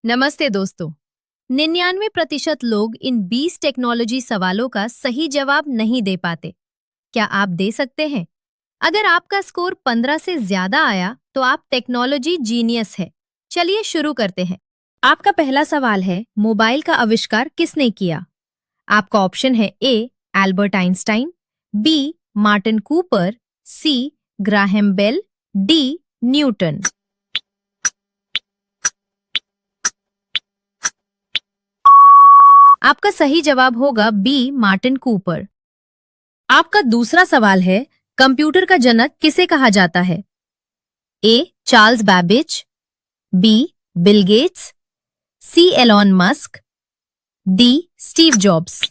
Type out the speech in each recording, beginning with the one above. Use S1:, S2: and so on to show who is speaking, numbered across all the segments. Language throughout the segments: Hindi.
S1: नमस्ते दोस्तों। 99% लोग इन 20 टेक्नोलॉजी सवालों का सही जवाब नहीं दे पाते। क्या आप दे सकते हैं? अगर आपका स्कोर 15 से ज्यादा आया तो आप टेक्नोलॉजी जीनियस है। चलिए शुरू करते हैं। आपका पहला सवाल है, मोबाइल का आविष्कार किसने किया? आपका ऑप्शन है A Albert Einstein, B Martin Cooper, C Graham Bell, D Newton. आपका सही जवाब होगा बी मार्टिन कूपर। आपका दूसरा सवाल है, कंप्यूटर का जनक किसे कहा जाता है? A Charles Babbage, B Bill Gates, C Elon Musk, D Steve Jobs.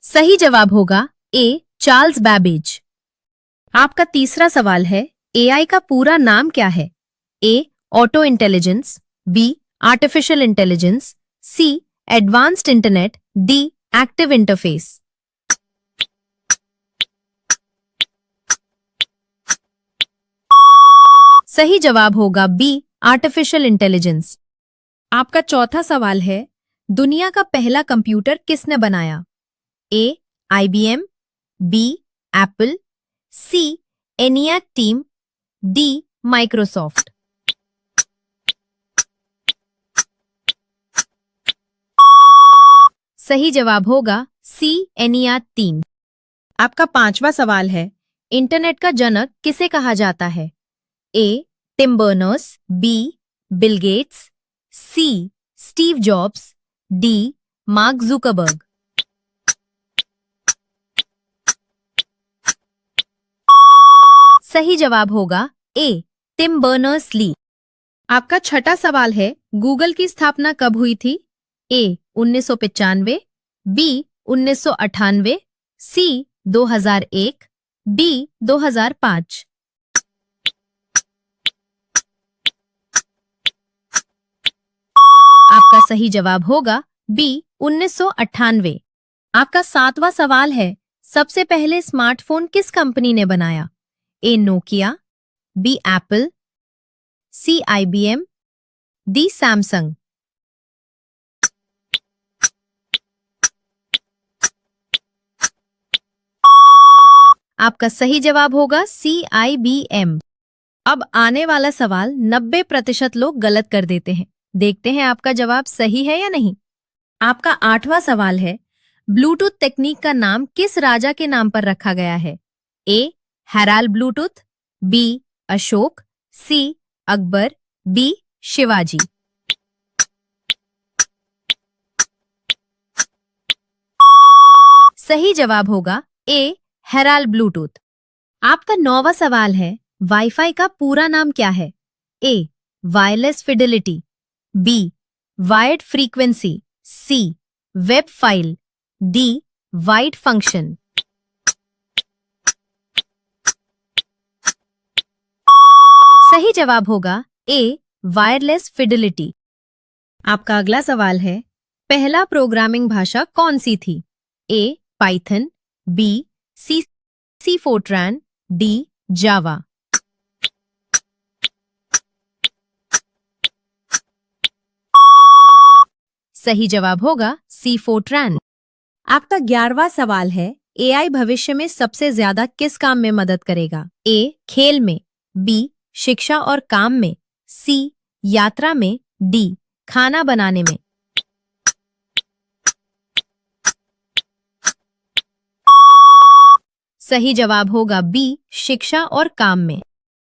S1: सही जवाब होगा ए चार्ल्स बैबेज। आपका तीसरा सवाल है, एआई का पूरा नाम क्या है? A auto intelligence, B artificial intelligence, C advanced internet, D active interface. सही जवाब होगा बी आर्टिफिशियल इंटेलिजेंस। आपका चौथा सवाल है, दुनिया का पहला कंप्यूटर किसने बनाया? ए आईबीएम, बी एप्पल, सी एनियाक टीम, डी माइक्रोसॉफ्ट। सही जवाब होगा सी एनियाक टीम। आपका पांचवा सवाल है, इंटरनेट का जनक किसे कहा जाता है? A Tim Berners, B Bill Gates, C Steve Jobs, D Mark Zuckerberg. सही जवाब होगा ए टिम बर्नर्स ली। आपका छठा सवाल है, गूगल की स्थापना कब हुई थी? ए 1995, बी 1998, सी 2001, डी 2005। आपका सही जवाब होगा बी 1998। आपका सातवां सवाल है, सबसे पहले स्मार्टफोन किस कंपनी ने बनाया? ए नोकिया, बी एप्पल, सी आईबीएम, डी सैमसंग। आपका सही जवाब होगा सी आईबीएम। अब आने वाला सवाल 90% लोग गलत कर देते हैं। देखते हैं आपका जवाब सही है या नहीं। आपका आठवां सवाल है, ब्लूटूथ तकनीक का नाम किस राजा के नाम पर रखा गया है? ए हैराल ब्लूटूथ, बी अशोक, सी अकबर, डी शिवाजी। सही जवाब होगा ए हैराल ब्लूटूथ। आपका नौवां सवाल है, वाईफाई का पूरा नाम क्या है? A wireless fidelity, B wired frequency, C web file, D wide function. सही जवाब होगा ए वायरलेस फिडेलिटी। आपका अगला सवाल है, पहला प्रोग्रामिंग भाषा कौन सी थी? A Python, B C Fortran, D Java. सही जवाब होगा सी फोर्ट्रान। आपका 11वां सवाल है, एआई भविष्य में सबसे ज्यादा किस काम में मदद करेगा? ए खेल में, बी शिक्षा और काम में, सी यात्रा में, डी खाना बनाने में। सही जवाब होगा बी शिक्षा और काम में।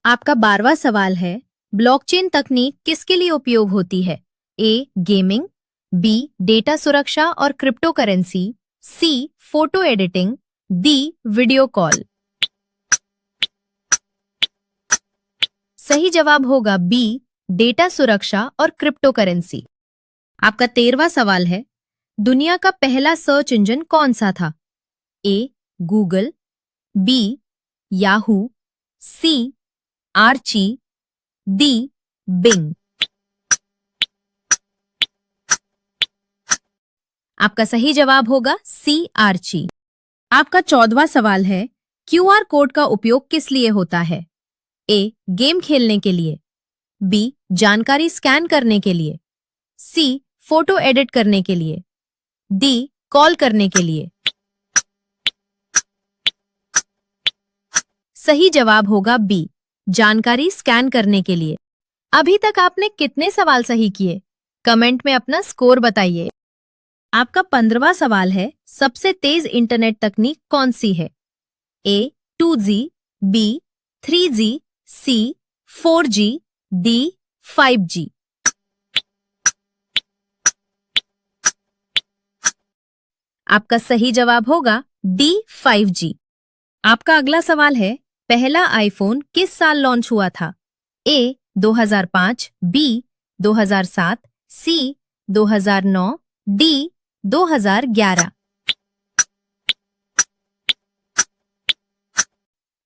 S1: आपका 12वां सवाल है, ब्लॉकचेन तकनीक किसके लिए उपयोग होती है? ए गेमिंग, बी डेटा सुरक्षा और crypto currency, C photo editing, D video call. सही जवाब होगा बी डेटा सुरक्षा और क्रिप्टो करेंसी। आपका 13वां सवाल है, दुनिया का पहला सर्च इंजन कौन सा था? ए गूगल, बी याहू, सी आर्ची, डी बिंग। आपका सही जवाब होगा सी आर्ची। आपका 14वां सवाल है, क्यूआर कोड का उपयोग किस लिए होता है? ए. गेम खेलने के लिए, बी. जानकारी स्कैन करने के लिए, सी. फोटो एडिट करने के लिए, डी. कॉल करने के लिए। सही जवाब होगा बी. जानकारी स्कैन करने के लिए। अभी तक आपने कितने सवाल सही किए? कमेंट में अपना स्कोर बताइए। आपका 15वां सवाल है, सबसे तेज इंटरनेट तकनीक कौन सी है? A. 2G, B. 3G, C. 4G, D. 5G। आपका सही जवाब होगा डी. 5G। आपका अगला सवाल है, पहला आईफोन किस साल लॉन्च हुआ था? ए. 2005, बी. 2007, सी. 2009, डी. 2011।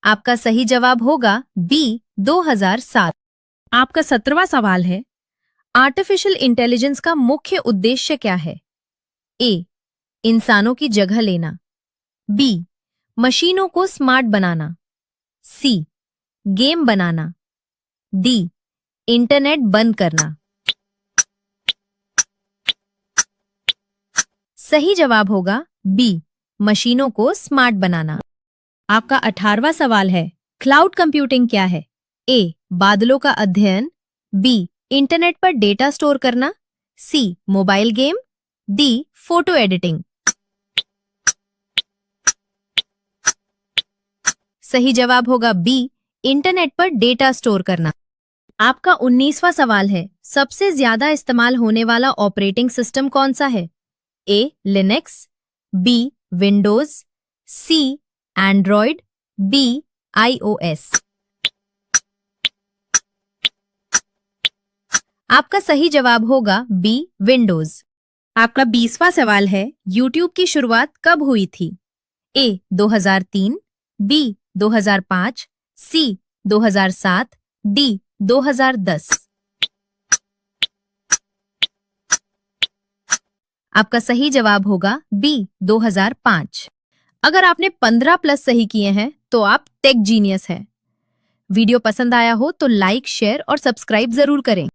S1: आपका सही जवाब होगा बी. 2007। आपका 17वां सवाल है, आर्टिफिशियल इंटेलिजेंस का मुख्य उद्देश्य क्या है? ए. इंसानों की जगह लेना, बी. मशीनों को स्मार्ट बनाना, सी. गेम बनाना, डी. इंटरनेट बंद करना। सही जवाब होगा बी. मशीनों को स्मार्ट बनाना। आपका 18वां सवाल है, क्लाउड कंप्यूटिंग क्या है? ए. बादलों का अध्ययन, बी. इंटरनेट पर डेटा स्टोर करना, C. Mobile game, D. Photo editing. सही जवाब होगा बी. इंटरनेट पर डेटा स्टोर करना। आपका 19वां सवाल है, सबसे ज्यादा इस्तेमाल होने वाला ऑपरेटिंग सिस्टम कौन सा है? A. Linux, B. Windows, C. Android, D. iOS। आपका सही जवाब होगा बी. विंडोज। आपका 20वां सवाल है, यूट्यूब की शुरुआत कब हुई थी? ए. 2003, बी. 2005, सी. 2007, डी. 2010। आपका सही जवाब होगा बी. 2005। अगर आपने 15 प्लस सही किए हैं तो आप टेक जीनियस हैं। वीडियो पसंद आया हो तो लाइक, शेयर और सब्सक्राइब जरूर करें।